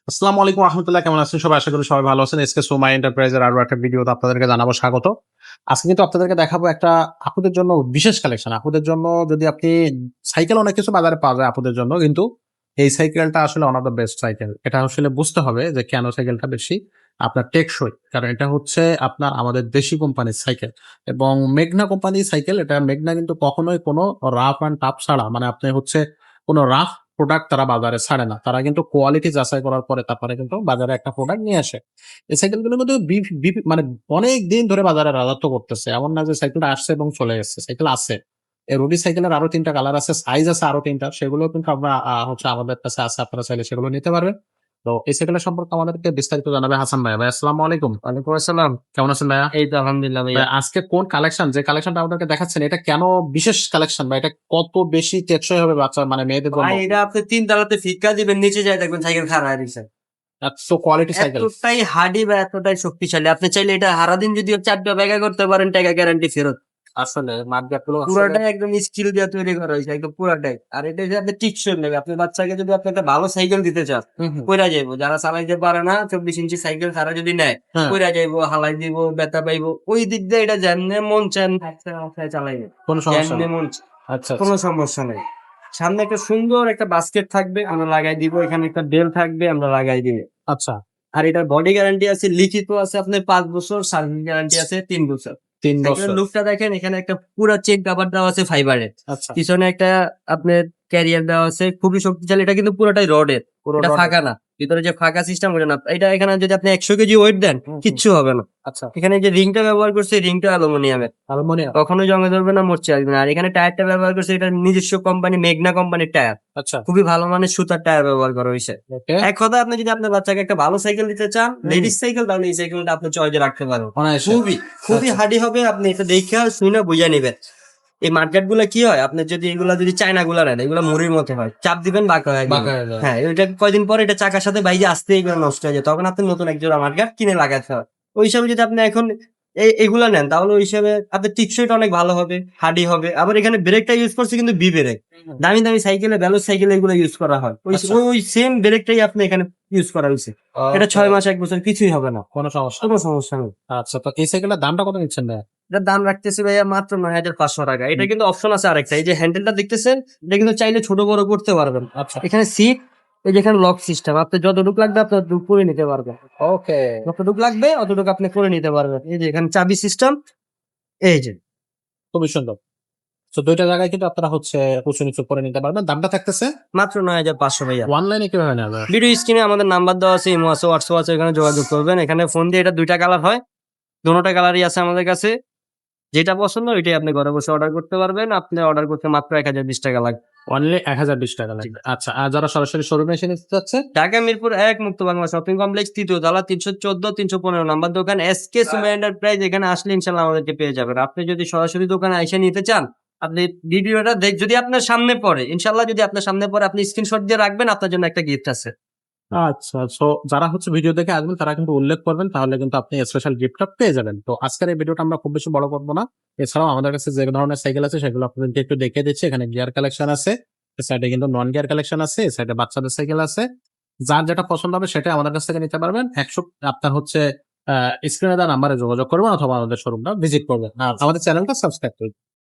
আসসালামু আলাইকুম রহমতুল্লাহ, কেমন আছেন সবাই? আশা করি সবাই ভালো আছেন। এসকে সোমা এন্টারপ্রাইজের আরো একটা ভিডিওতে আপনাদেরকে জানাবো স্বাগত। আজকে কিন্তু আপনাদেরকে দেখাবো একটা আপুদের জন্য বিশেষ কালেকশন। আপুদের জন্য যদি আপনি সাইকেল অনেক কিছু বাজারে পাওয়া যায় আপুদের জন্য, কিন্তু এই সাইকেলটা আসলে one of the best cycle. এটা আসলে বুঝতে হবে যে কেন সাইকেলটা বেশি আপনার টেকসই। কারণ এটা হচ্ছে আপনার আমাদের দেশি কোম্পানির সাইকেল এবং মেঘনা কোম্পানির সাইকেল। এটা মেঘনা কিন্তু কখনোই কোনো রাফ অ্যান্ড টাফ ছাড়া, মানে আপনি হচ্ছে কোনো রাফ প্রোডাক্ট তারা বাজারে ছাড়ে না। তারা কিন্তু কোয়ালিটি যাচাই করার পরে তারপরে কিন্তু বাজারে একটা প্রোডাক্ট নিয়ে আসে। এই সাইকেলগুলো কিন্তু মানে অনেক দিন ধরে বাজারে রাজত্ব করতেছে। এমন না যে সাইকেলটা আসছে এবং চলে গেছে। সাইকেল আছে। এই রুডি সাইকেলের আরো ৩ টা কালার আছে, সাইজ আছে আরো ৩ টা। সেগুলোও কিন্তু আমরা হচ্ছে আমাদের কাছে আছে। আপনারা চাইলে সেগুলো নিতে পারবেন। তো এই সাইকেলের সম্পর্কে আমাদেরকে বিস্তারিত জানাবে হাসান ভাইয়া। ভাই আসসালামু আলাইকুম। ওয়ালাইকুম আসসালাম। কেমন আছেন ভাইয়া? এই তো আলহামদুলিল্লাহ ভাই ভাইয়া। আজকে কোন কালেকশন, যে কালেকশনটা আমাদেরকে দেখাচ্ছেন এটা কেন বিশেষ কালেকশন বা এটা কত বেশি টেকসই হবে বাচ্চা মানে মেয়েদের জন্য? ভাই এটা আপনি ৩ তলাতে ফিক্কা দিবেন, নিচে যায় দেখবেন সাইকেল খাড়া হয়ে রইছে। এত কোয়ালিটি সাইকেল। এতটাই হার্ডি বা এতটাই শক্তিশালী। আপনি চাইলে এটা সারাদিন যদি ৪টা ব্যাগা করতে পারেন, টাকা গ্যারান্টি ফেরত। আসলে মাঠঘাটগুলো আসলে পুরাটাই একদম স্কিল দিয়ে তৈরি করা হয়েছে, একদম পুরাটাই। আর এটা যে আপনি টিকসই নেবে। আপনার বাচ্চাকে যদি আপনি একটা ভালো সাইকেল দিতে চান, হুম, হুম। পইরা যাইবো। যারা চালাইতে পারে না ২৪ ইঞ্চি সাইকেল তারা যদি নেয়, হ্যাঁ, পইরা যাইবো, হালাই দিব, ব্যথা পাইবো। ওই দিক দিয়ে এটা যেমনে মন চান চালাইবে। কোনো সমস্যা যেমনে নেই। মন আচ্ছা, কোনো আচ্ছা। সমস্যা নেই। সামনে একটা সুন্দর একটা বাস্কেট থাকবে, আমরা লাগাই দিব। এখানে একটা বেল থাকবে, আমরা লাগাই দিব। আচ্ছা, আর এটার বডি গ্যারান্টি আছে, লিখিত আছে আপনার ৫ বছর, সার্ভিস গ্যারান্টি আছে ৩ বছর। ৩ সাইকেলের বছর। লুকটা দেখেন, এখানে একটা পুরা চেক কভার দেওয়া আছে ফাইবারের। আচ্ছা, পিছনে একটা আপনার ক্যারিয়ার দেওয়া আছে, খুবই শক্তিশালী। এটা কিন্তু পুরোটাই রডের, পুরো এটা রডের। ফাঁকা না। ভিতরে যে ফাঁকা সিস্টেম ওটা না। এটা এখানে যদি আপনি ১০০ কেজি ওয়েট দেন, হুম, হুম। কিচ্ছু হবে না। আচ্ছা, এখানে যে রিংটা ব্যবহার করছে, রিংটা অ্যালুমিনিয়ামের। অ্যালুমিনিয়াম। কখনোই জং ধরবে না, মরচে আসবে না। আর এখানে টায়ারটা ব্যবহার করছে, এটা নিজস্ব কোম্পানি মেঘনা কোম্পানির টায়ার। আচ্ছা, খুবই ভালো মানের সুতার টায়ার ব্যবহার করা হয়েছে। ওকে। এক কথায় আপনি যদি আপনার বাচ্চাকে একটা ভালো সাইকেল দিতে চান, হুম, লেডিস সাইকেল, তাহলে এই সাইকেলটা আপনি চয়েসে রাখতে পারেন। অনায়াসে। খুবই আচ্ছা, হার্ডি হবে। আপনি এটা দেখে শুনে বুঝে নেবেন। এই মার্কেট গুলা কি হয়, আপনি যদি এগুলা যদি চায়না গুলা নেন, এগুলা মুড়ির মতো হয়, চাপ দিবেন বাঁকা হয়ে যাবে। বাঁকা হয়ে যায়। হ্যাঁ, এটা কয়দিন পরে এটা চাকার সাথে বাইজে আসতে এগুলো নষ্ট হয়ে যায়। তখন আপনি নতুন এক জোড়া মার্কেট কিনে লাগাতে হয়। ওই হিসাবে যদি আপনি এখন এগুলা নেন, তাহলে ওই হিসাবে আপনার টিকসইটা অনেক ভালো হবে, হার্ডি হবে। আবার এখানে ব্রেকটা ইউজ করছে কিন্তু বি ব্রেক। হুম, দামি দামি সাইকেলে, ব্যালোজ সাইকেলে এগুলো ইউজ করা হয়। ওই আচ্ছা, ওই সেম ব্রেকটাই আপনি এখানে ইউজ করা হয়েছে। এটা ওকে। ৬ মাস ১ বছর কিছুই হবে না, কোনো সমস্যা কোনো নেই। সমস্যা নেই। আচ্ছা, তো এই সাইকেলের দামটা কত নিচ্ছেন ভাইয়া? এটার দাম রাখতেছি ভাইয়া মাত্র ৯,৫০০ টাকা। এটা হুম, কিন্তু অপশন আছে আরেকটা। এই যে হ্যান্ডেলটা দেখতেছেন, এটা কিন্তু চাইলে ছোট বড় করতে পারবেন। আচ্ছা, এখানে সিট, এই যে এখানে লক সিস্টেম। আপনি যতটুকু লাগবে আপনি ততটুকু করে নিতে পারবেন। ওকে। যতটুকু লাগবে অতটুকু আপনি করে নিতে পারবেন। এই যে এখানে চাবি সিস্টেম, এই যে। খুবই সুন্দর। তো ২ টা জায়গায় কিন্তু আপনারা হচ্ছে উঁচু নিচু করে নিতে পারবেন। দামটা থাকতেছে মাত্র ৯,৫০০ ভাইয়া। অনলাইনে কিভাবে নেওয়া ভিডিও স্ক্রিনে আমাদের নাম্বার দেওয়া আছে, ইমো আছে, হোয়াটসঅ্যাপ আছে, এখানে যোগাযোগ করবেন। এখানে ফোন দিয়ে এটা ২ টা কালার হয়। দোনোটা কালারই আছে আমাদের কাছে। যেটা পছন্দ ওইটাই আপনি ঘরে বসে অর্ডার করতে পারবেন। আপনি অর্ডার করতে মাত্র ১,০২০ টাকা লাগবে। অনলি ৳১,০২০ জি। লাগবে। আচ্ছা, আর যারা সরাসরি শোরুমে এসে নিতে চাচ্ছে? ঢাকা মিরপুর ১ মুক্ত বাংলা শপিং কমপ্লেক্স, ৩য় তলা, ৩১৪-৩১৫ নাম্বার দোকান, এসকে সুমা এন্টারপ্রাইজ। এখানে আসলে ইনশাআল্লাহ আমাদেরকে পেয়ে যাবেন। আপনি যদি সরাসরি দোকানে আইসা নিতে চান, আপনি ভিডিওটা যদি আপনার সামনে পড়ে, ইনশাআল্লাহ যদি আপনার সামনে পড়ে, আপনি স্ক্রিনশট দিয়ে রাখবেন, আপনার জন্য একটা গিফট আছে। আচ্ছা। সো যারা হচ্ছে ভিডিও দেখে আসবেন তারা কিন্তু উল্লেখ করবেন, তাহলে কিন্তু আপনি স্পেশাল গিফটটা পেয়ে যাবেন। তো আজকের এই ভিডিওটা আমরা খুব বেশি বড় করব না। এছাড়াও আমাদের কাছে যে ধরনের সাইকেল আছে সেগুলো আপনাদেরকে একটু দেখিয়ে দিচ্ছি। এখানে গিয়ার কালেকশন আছে। এ সাইডে কিন্তু নন গিয়ার কালেকশন আছে। এ সাইডে বাচ্চাদের সাইকেল আছে। যার যেটা পছন্দ হবে সেটাই আমাদের কাছ থেকে নিতে পারবেন। আপনার হচ্ছে স্ক্রিনে দেওয়া নাম্বারে যোগাযোগ করবেন অথবা আমাদের শোরুমটা ভিজিট করবেন। আর আমাদের চ্যানেলটা সাবস্ক্রাইব করবেন।